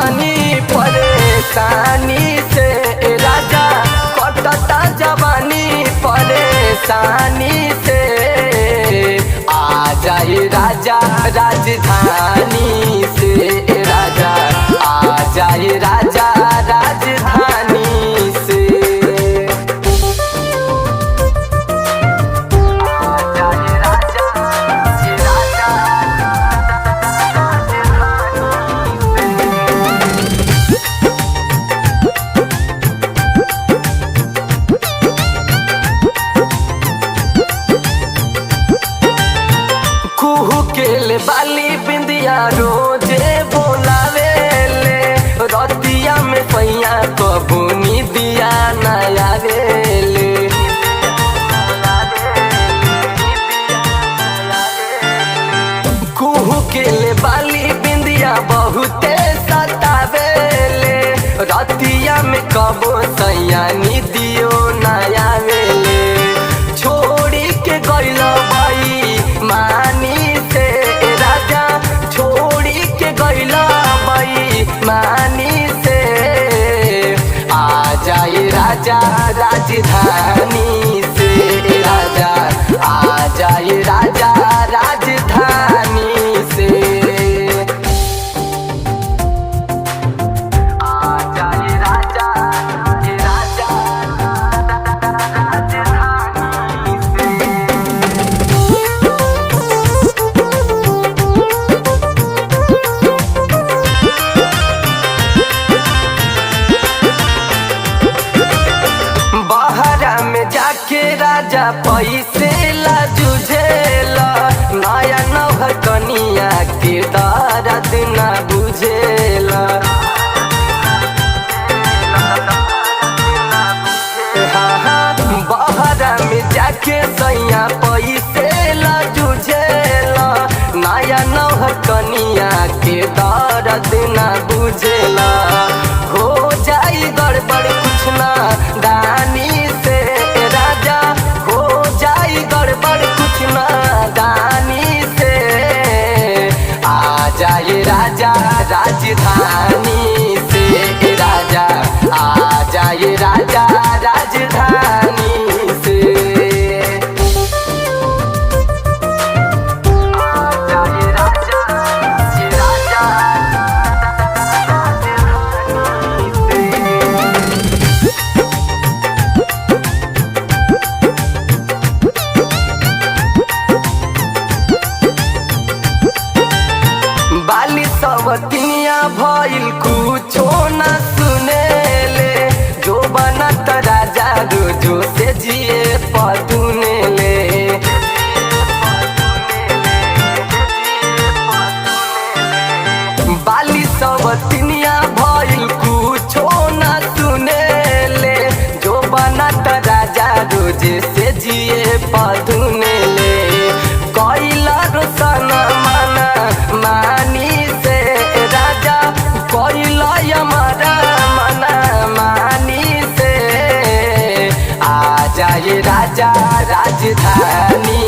रहनी परेशानी से राजा कटता जवानी परेशानी से आ जाए राजा राजधानी से राजा आ जाए राजा राजधानी से आ जाए राजा राजधानी कुहू के ले बाली बिंदिया रोजे बोलावे ले रतिया में पैया कबू निदिया नया रे कुहू के ले बाली बिंदिया बहुते सतावे ले रतिया में कबू सैया निदियो नया रे छोड़ी के गइल बाई मानी से राजा छोड़ी के गइला बाई मानी से आ जाए राजा राजधानी से राजा आ जाए राजा राजधानी से आ जाए राजा राजधानी से बहरा में जाके राजा पैसे ला जुझेला नया नौहर कनिया के दर्द ना बुझेला बहरा में जाके सैया पैसे ला जुझेला नया नौहर कनिया के दर्द ना बुझेला हो जाई गड़बड़ कुछ ना दानी से राजा हो जाई गड़बड़ कुछ ना दानी से आ जाए राजा राजधानी से राजा आ जाए राजा राजधानी से आ जाए राजा राजधानी से बाली सवतिनिया भइल कुछो न सुनेले जो बनत राजा रोजो से जिए पदुनेले बाली सवतिनिया भइल कुछो न सुनेले जो बनत राजा रोजे से जिए पदुनेले कैला रोशन माना मानी से राजा कैला हमारा मना मानी से आ जाए राजा राजधानी